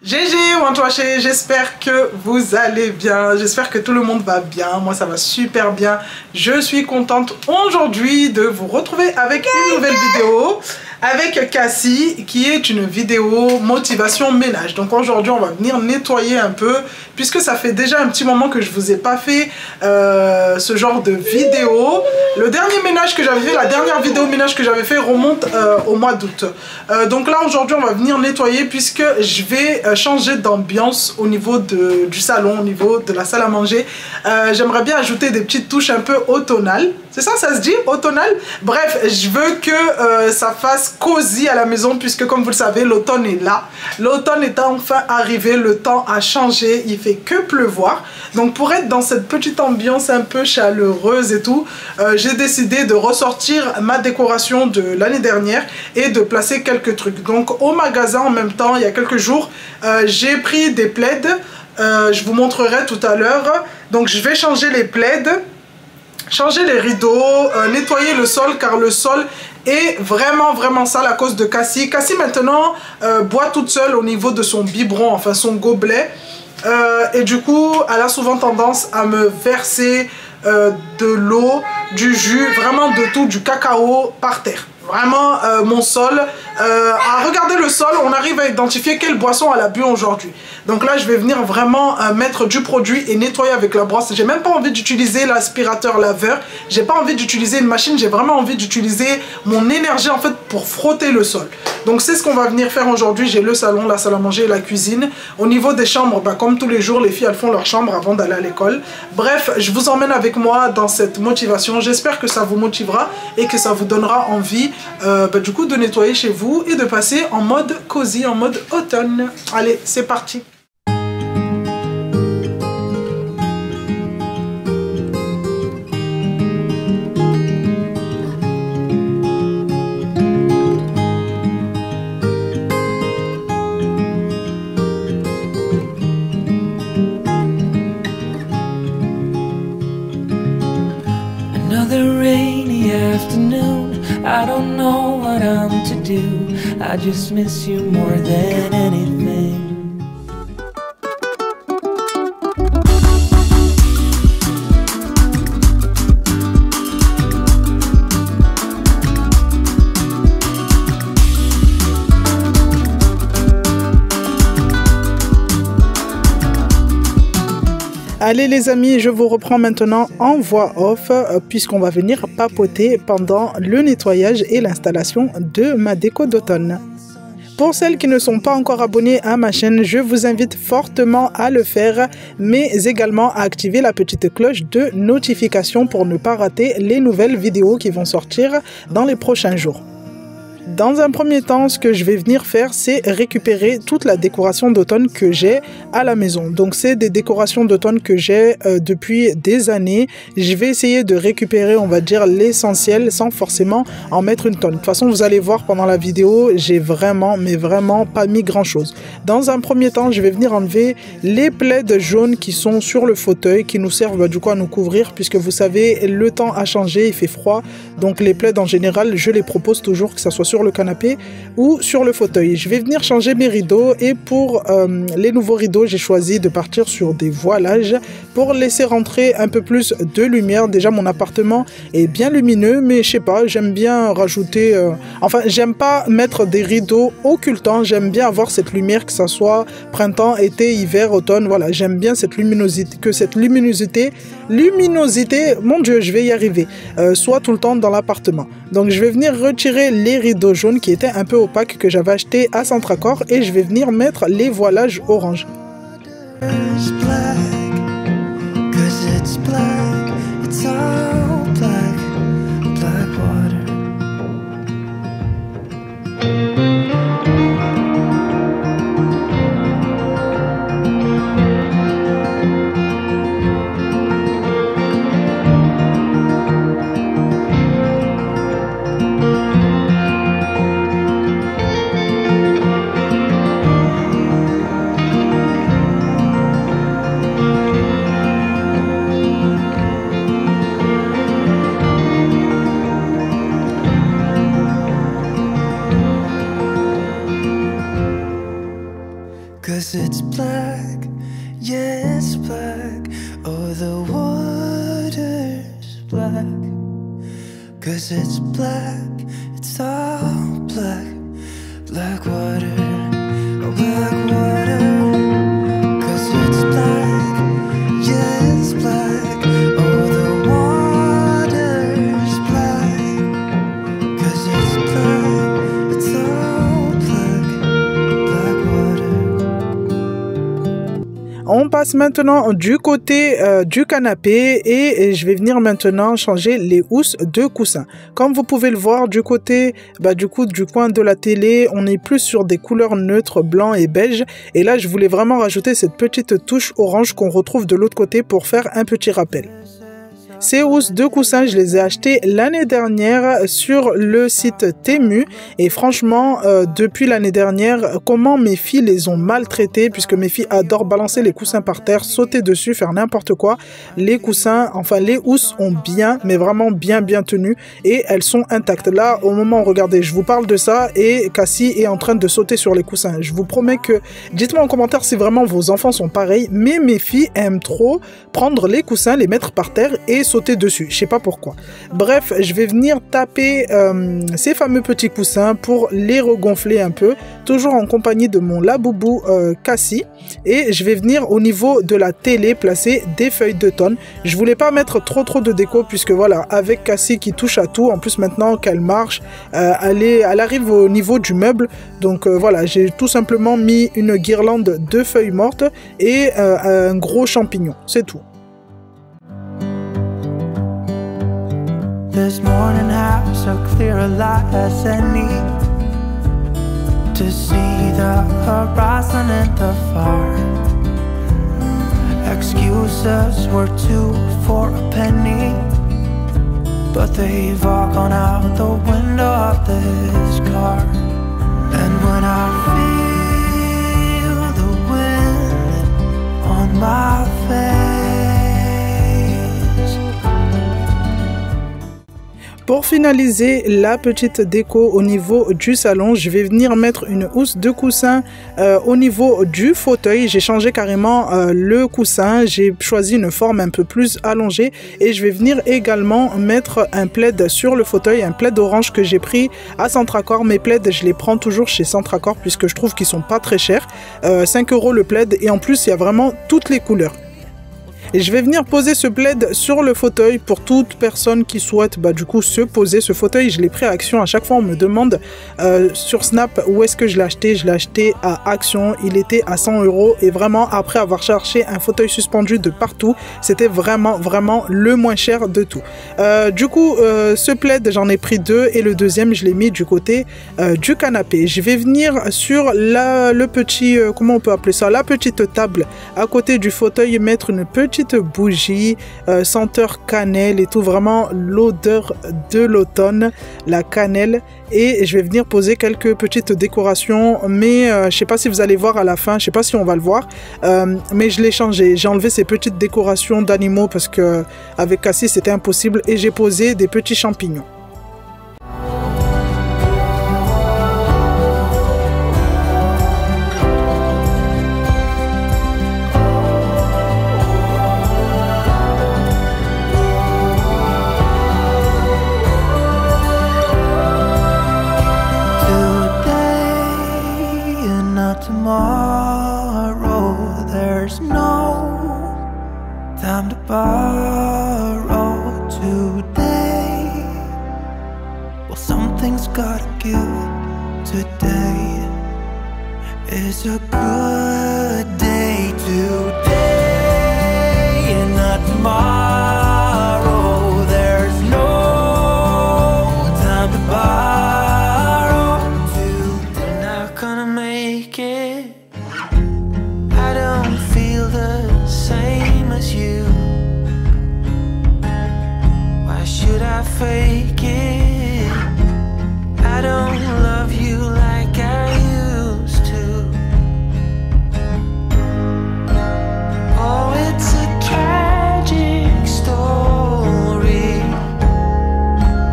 GG Wantoaché, j'espère que vous allez bien, j'espère que tout le monde va bien, moi ça va super bien. Je suis contente aujourd'hui de vous retrouver avec une nouvelle vidéo avec Cassie qui est une vidéo motivation ménage. Donc aujourd'hui on va venir nettoyer un peu puisque ça fait déjà un petit moment que je vous ai pas fait ce genre de vidéo. Le dernier ménage que j'avais fait, la dernière vidéo ménage que j'avais fait remonte au mois d'août. Donc là aujourd'hui on va venir nettoyer puisque je vais changer d'ambiance au niveau du salon, au niveau de la salle à manger. J'aimerais bien ajouter des petites touches un peu automnales. C'est ça, ça se dit, automnal? Bref, je veux que ça fasse cosy à la maison puisque comme vous le savez, l'automne est là. L'automne est enfin arrivé, le temps a changé, il fait que pleuvoir. Donc pour être dans cette petite ambiance un peu chaleureuse et tout, j'ai décidé de ressortir ma décoration de l'année dernière et de placer quelques trucs. Donc au magasin en même temps, il y a quelques jours, j'ai pris des plaids. Je vous montrerai tout à l'heure. Donc je vais changer les plaids, changer les rideaux, nettoyer le sol car le sol est vraiment sale à cause de Cassie. Cassie maintenant boit toute seule au niveau de son biberon, enfin son gobelet. Et du coup elle a souvent tendance à me verser de l'eau, du jus, vraiment de tout, du cacao par terre. Vraiment mon sol, à regarder le sol, on arrive à identifier quelle boisson elle a bu aujourd'hui. Donc là je vais venir vraiment mettre du produit et nettoyer avec la brosse. J'ai même pas envie d'utiliser l'aspirateur laveur, j'ai pas envie d'utiliser une machine, j'ai vraiment envie d'utiliser mon énergie en fait pour frotter le sol. Donc c'est ce qu'on va venir faire aujourd'hui. J'ai le salon, la salle à manger et la cuisine. Au niveau des chambres, comme tous les jours, les filles elles font leur chambre avant d'aller à l'école. Bref, je vous emmène avec moi dans cette motivation. J'espère que ça vous motivera et que ça vous donnera envie du coup de nettoyer chez vous et de passer en mode cosy, en mode automne. Allez, c'est parti. Another rainy afternoon, I don't know what I'm to do. I just miss you more than anything. Allez les amis, je vous reprends maintenant en voix off puisqu'on va venir papoter pendant le nettoyage et l'installation de ma déco d'automne. Pour celles qui ne sont pas encore abonnées à ma chaîne, je vous invite fortement à le faire, mais également à activer la petite cloche de notification pour ne pas rater les nouvelles vidéos qui vont sortir dans les prochains jours. Dans un premier temps, ce que je vais venir faire, c'est récupérer toute la décoration d'automne que j'ai à la maison. Donc, c'est des décorations d'automne que j'ai depuis des années. Je vais essayer de récupérer, on va dire, l'essentiel sans forcément en mettre une tonne. De toute façon, vous allez voir pendant la vidéo, j'ai vraiment, mais vraiment pas mis grand-chose. Dans un premier temps, je vais venir enlever les plaids jaunes qui sont sur le fauteuil, qui nous servent du coup à nous couvrir, puisque vous savez, le temps a changé, il fait froid. Donc, les plaids en général, je les propose toujours que ça soit sur le canapé ou sur le fauteuil. Je vais venir changer mes rideaux et pour les nouveaux rideaux, j'ai choisi de partir sur des voilages pour laisser rentrer un peu plus de lumière. Déjà, mon appartement est bien lumineux, mais je sais pas, j'aime bien rajouter... Enfin, j'aime pas mettre des rideaux occultants, j'aime bien avoir cette lumière, que ça soit printemps, été, hiver, automne, voilà, j'aime bien cette luminosité, que cette luminosité, mon Dieu, je vais y arriver, soit tout le temps dans l'appartement. Donc, je vais venir retirer les rideaux jaunes qui étaient un peu opaques que j'avais acheté à Centracor et je vais venir mettre les voilages orange. 'Cause it's black, yeah, it's black. Oh, the water's black. 'Cause it's black, it's all black. Black water, oh, black water. 'Cause it's black, yeah, it's black. Oh, the water's black. 'Cause it's black, it's all black. Black water. On passe maintenant du côté du canapé et je vais venir maintenant changer les housses de coussin. Comme vous pouvez le voir du côté du coin de la télé, on est plus sur des couleurs neutres, blanc et beige. Et là, je voulais vraiment rajouter cette petite touche orange qu'on retrouve de l'autre côté pour faire un petit rappel. Ces housses de coussin, je les ai achetées l'année dernière sur le site Temu et franchement, depuis l'année dernière, comment mes filles les ont maltraitées, puisque mes filles adorent balancer les coussins par terre, sauter dessus, faire n'importe quoi. Les coussins, enfin les housses ont bien, mais vraiment bien tenu et elles sont intactes. Là, au moment où regardez, je vous parle de ça et Cassie est en train de sauter sur les coussins. Je vous promets que, dites-moi en commentaire si vraiment vos enfants sont pareils, mais mes filles aiment trop prendre les coussins, les mettre par terre et sauter dessus, je sais pas pourquoi. Bref, je vais venir taper ces fameux petits coussins pour les regonfler un peu, toujours en compagnie de mon Laboubou Cassie, et je vais venir au niveau de la télé placer des feuilles d'automne. Je voulais pas mettre trop de déco puisque voilà, avec Cassie qui touche à tout, en plus maintenant qu'elle marche, elle arrive au niveau du meuble, donc voilà, j'ai tout simplement mis une guirlande de feuilles mortes et un gros champignon, c'est tout. This morning has so clear a light as any to see the horizon and the far. Excuses were 2 for a penny, but they've all gone out the window of this car. And when I feel the wind on my face, pour finaliser la petite déco au niveau du salon, je vais venir mettre une housse de coussin au niveau du fauteuil. J'ai changé carrément le coussin, j'ai choisi une forme un peu plus allongée et je vais venir également mettre un plaid sur le fauteuil, un plaid orange que j'ai pris à Centracor. Mes plaids, je les prends toujours chez Centracor puisque je trouve qu'ils sont pas très chers. 5 € le plaid et en plus il y a vraiment toutes les couleurs. Et je vais venir poser ce plaid sur le fauteuil pour toute personne qui souhaite du coup se poser. Ce fauteuil, je l'ai pris à Action. À chaque fois, on me demande sur Snap où est-ce que je l'ai acheté. Je l'ai acheté à Action. Il était à 100 € et vraiment, après avoir cherché un fauteuil suspendu de partout, c'était vraiment le moins cher de tout. Du coup, ce plaid, j'en ai pris 2 et le deuxième, je l'ai mis du côté du canapé. Je vais venir sur le petit, comment on peut appeler ça, la petite table à côté du fauteuil, mettre une petite bougie, senteur cannelle et tout, vraiment l'odeur de l'automne, la cannelle. Et je vais venir poser quelques petites décorations, mais je sais pas si vous allez voir à la fin, je sais pas si on va le voir, mais je l'ai changé. J'ai enlevé ces petites décorations d'animaux parce que avec Cassie c'était impossible et j'ai posé des petits champignons. Tomorrow, there's no time to borrow today. Well, something's gotta give today. It's a good day today and not tomorrow. There's no time to borrow today. We're not gonna make it. I don't feel the same as you. Why should I fake it? I don't love you like I used to. Oh, it's a tragic story,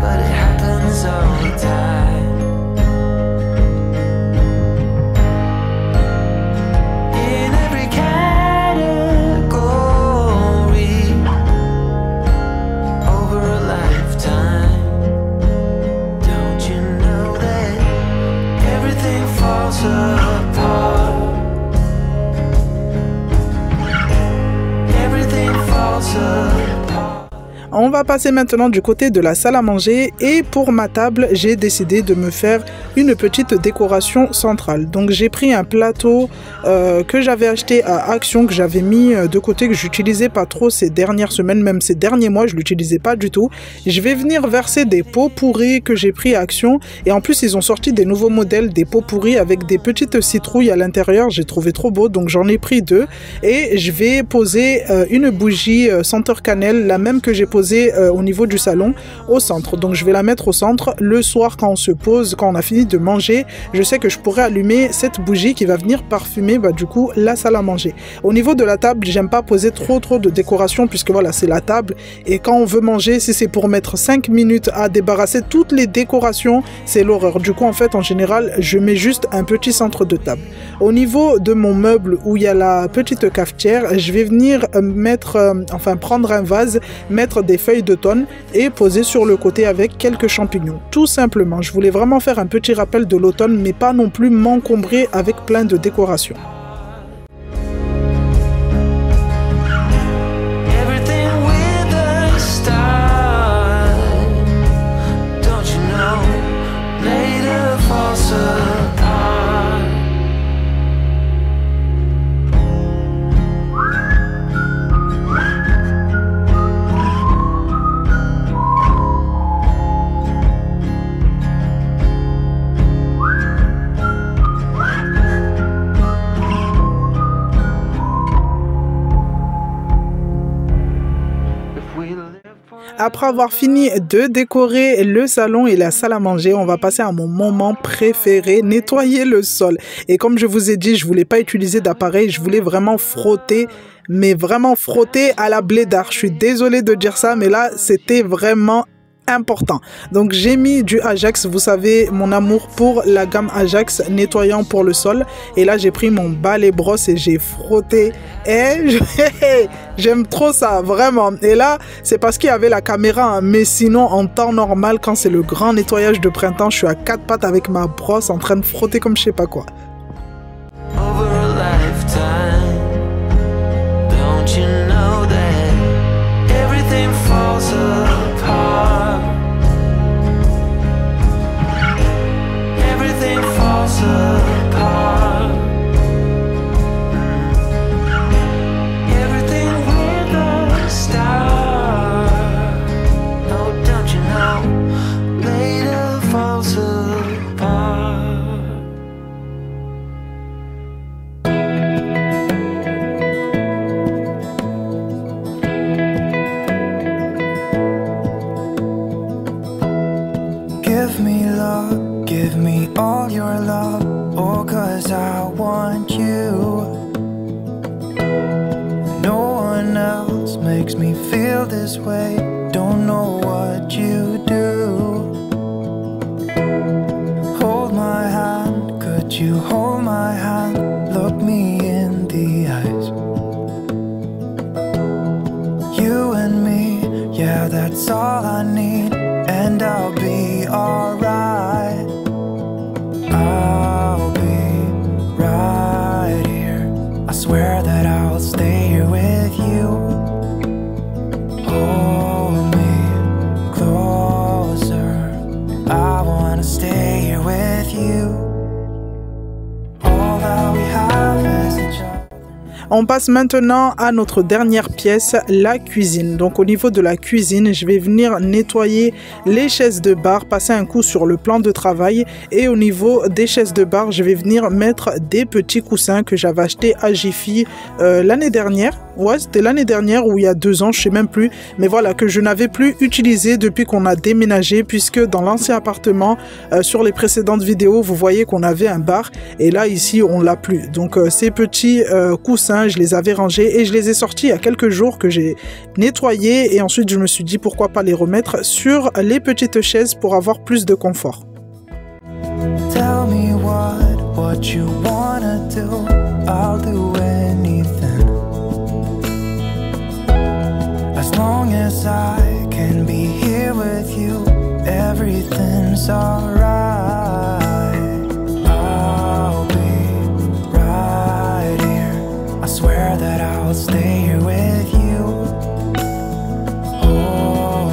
but it happens all the time. On va passer maintenant du côté de la salle à manger et pour ma table, j'ai décidé de me faire une petite décoration centrale. Donc j'ai pris un plateau que j'avais acheté à Action, que j'avais mis de côté, que j'utilisais pas trop ces dernières semaines, même ces derniers mois, je l'utilisais pas du tout. Je vais venir verser des pots pourris que j'ai pris à Action et en plus ils ont sorti des nouveaux modèles, des pots pourris avec des petites citrouilles à l'intérieur. J'ai trouvé trop beau, donc j'en ai pris 2 et je vais poser une bougie senteur cannelle, la même que j'ai posée au niveau du salon, au centre. Donc je vais la mettre au centre. Le soir quand on se pose, quand on a fini de manger, je sais que je pourrais allumer cette bougie qui va venir parfumer du coup la salle à manger. Au niveau de la table, j'aime pas poser trop de décoration puisque voilà, c'est la table et quand on veut manger, si c'est pour mettre 5 minutes à débarrasser toutes les décorations, c'est l'horreur. Du coup en fait en général, je mets juste un petit centre de table. Au niveau de mon meuble où il y a la petite cafetière, je vais venir prendre un vase, mettre des feuilles d'automne et poser sur le côté avec quelques champignons. Tout simplement, je voulais vraiment faire un petit rappel de l'automne mais pas non plus m'encombrer avec plein de décorations. Après avoir fini de décorer le salon et la salle à manger, on va passer à mon moment préféré, nettoyer le sol. Et comme je vous ai dit, je voulais pas utiliser d'appareil, je voulais vraiment frotter, mais vraiment frotter à la blédard. Je suis désolée de dire ça, mais là, c'était vraiment important. Donc j'ai mis du Ajax, vous savez mon amour pour la gamme Ajax nettoyant pour le sol, et là j'ai pris mon balai brosse et j'ai frotté et j'aime trop ça vraiment. Et là c'est parce qu'il y avait la caméra hein, mais sinon en temps normal quand c'est le grand nettoyage de printemps, je suis à 4 pattes avec ma brosse en train de frotter comme je sais pas quoi. Give me all your love, oh, 'cause I want you. No one else makes me feel this way, don't know what you do. Hold my hand, could you hold my hand, look me in the eyes. You and me, yeah, that's all I need, and I'll be alright. I'll be right here, I swear that I'll stay here with you. Hold me closer, I wanna stay here with you. All that we have is each other. On passe maintenant à notre dernière pièce, la cuisine. Donc au niveau de la cuisine, je vais venir nettoyer les chaises de bar, passer un coup sur le plan de travail, et au niveau des chaises de bar, je vais venir mettre des petits coussins que j'avais achetés à Jiffy l'année dernière. Ouais, c'était l'année dernière ou il y a 2 ans, je sais même plus. Mais voilà, que je n'avais plus utilisé depuis qu'on a déménagé, puisque dans l'ancien appartement, sur les précédentes vidéos, vous voyez qu'on avait un bar. Et là, ici, on l'a plus. Donc ces petits coussins, je les avais rangés et je les ai sortis il y a quelques jours que j'ai nettoyés. Et ensuite, je me suis dit pourquoi pas les remettre sur les petites chaises pour avoir plus de confort. Tell me what you wanna do, I'll do anything. As long as I can be here with you, everything's alright. I'll be right here, I swear that I'll stay here with you. Oh,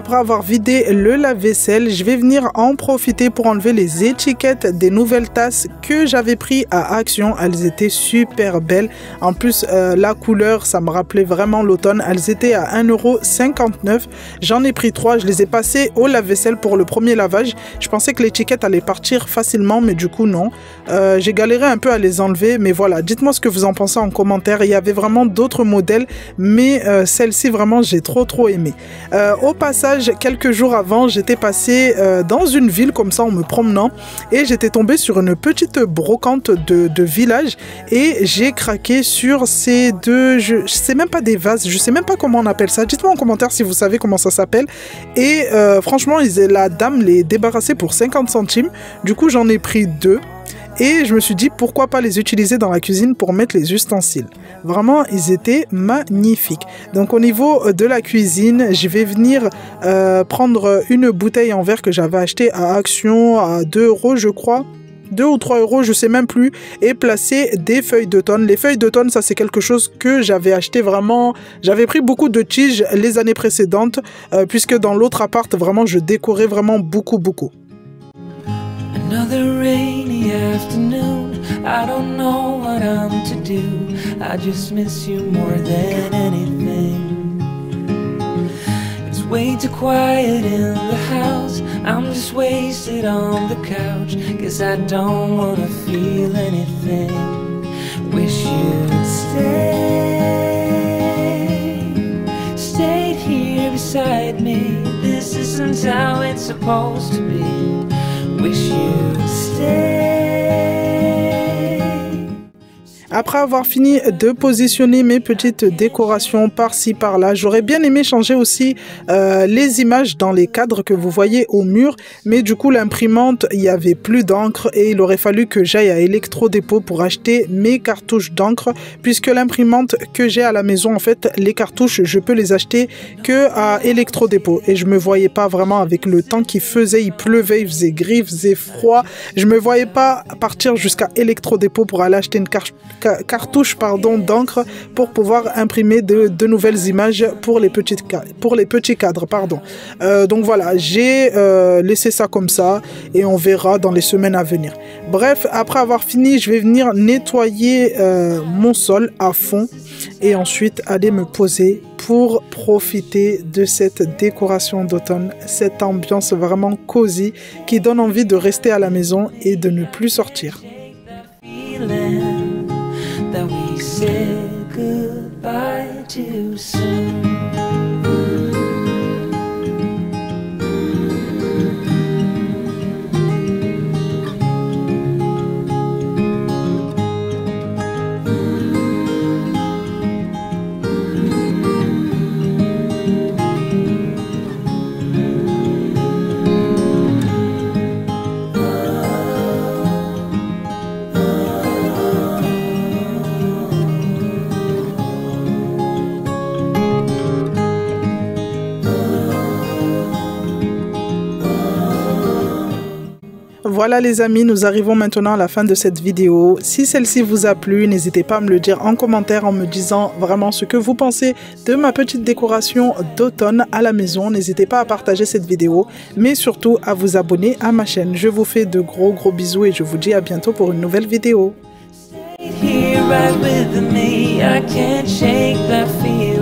après avoir vidé le lave-vaisselle, je vais venir en profiter pour enlever les étiquettes des nouvelles tasses que j'avais pris à Action. Elles étaient super belles. En plus, la couleur, ça me rappelait vraiment l'automne. Elles étaient à 1,59 €. J'en ai pris 3. Je les ai passées au lave-vaisselle pour le premier lavage. Je pensais que l'étiquette allait partir facilement, mais du coup, non. J'ai galéré un peu à les enlever, mais voilà. Dites-moi ce que vous en pensez en commentaire. Il y avait vraiment d'autres modèles, mais celle-ci, vraiment, j'ai trop aimé. Au passage, quelques jours avant, j'étais passée dans une ville comme ça en me promenant et j'étais tombée sur une petite brocante de village et j'ai craqué sur ces deux, je sais même pas des vases, je sais même pas comment on appelle ça. Dites-moi en commentaire si vous savez comment ça s'appelle. Et franchement, la dame les débarrassait pour 50 centimes. Du coup, j'en ai pris 2. Et je me suis dit, pourquoi pas les utiliser dans la cuisine pour mettre les ustensiles. Vraiment, ils étaient magnifiques. Donc, au niveau de la cuisine, je vais venir prendre une bouteille en verre que j'avais achetée à Action à 2 €, je crois. 2 ou 3 €, je sais même plus, et placer des feuilles d'automne. Les feuilles d'automne, ça c'est quelque chose que j'avais acheté vraiment. J'avais pris beaucoup de tiges les années précédentes, puisque dans l'autre appart, vraiment, je décorais vraiment beaucoup. Another rainy afternoon, I don't know what I'm to do. I just miss you more than anything. It's way too quiet in the house. I'm just wasted on the couch, 'cause I don't wanna feel anything. Wish you'd stayed here beside me. This isn't how it's supposed to be. Wish you'd stay. Après avoir fini de positionner mes petites décorations par-ci par-là, j'aurais bien aimé changer aussi les images dans les cadres que vous voyez au mur, mais du coup l'imprimante, il n'y avait plus d'encre et il aurait fallu que j'aille à Electrodépôt pour acheter mes cartouches d'encre, puisque l'imprimante que j'ai à la maison, en fait, les cartouches, je peux les acheter que à Electrodépôt et je me voyais pas vraiment avec le temps qu'il faisait, il pleuvait, il faisait gris, il faisait froid, je me voyais pas partir jusqu'à Electrodépôt pour aller acheter une cartouche d'encre pour pouvoir imprimer de nouvelles images pour les petits cadres. Donc voilà, j'ai laissé ça comme ça et on verra dans les semaines à venir. Bref, après avoir fini, je vais venir nettoyer mon sol à fond et ensuite aller me poser pour profiter de cette décoration d'automne, cette ambiance vraiment cosy qui donne envie de rester à la maison et de ne plus sortir. That we said goodbye too soon. Voilà les amis, nous arrivons maintenant à la fin de cette vidéo. Si celle-ci vous a plu, n'hésitez pas à me le dire en commentaire en me disant vraiment ce que vous pensez de ma petite décoration d'automne à la maison. N'hésitez pas à partager cette vidéo, mais surtout à vous abonner à ma chaîne. Je vous fais de gros bisous et je vous dis à bientôt pour une nouvelle vidéo. Here right with me, I can't shake that feeling.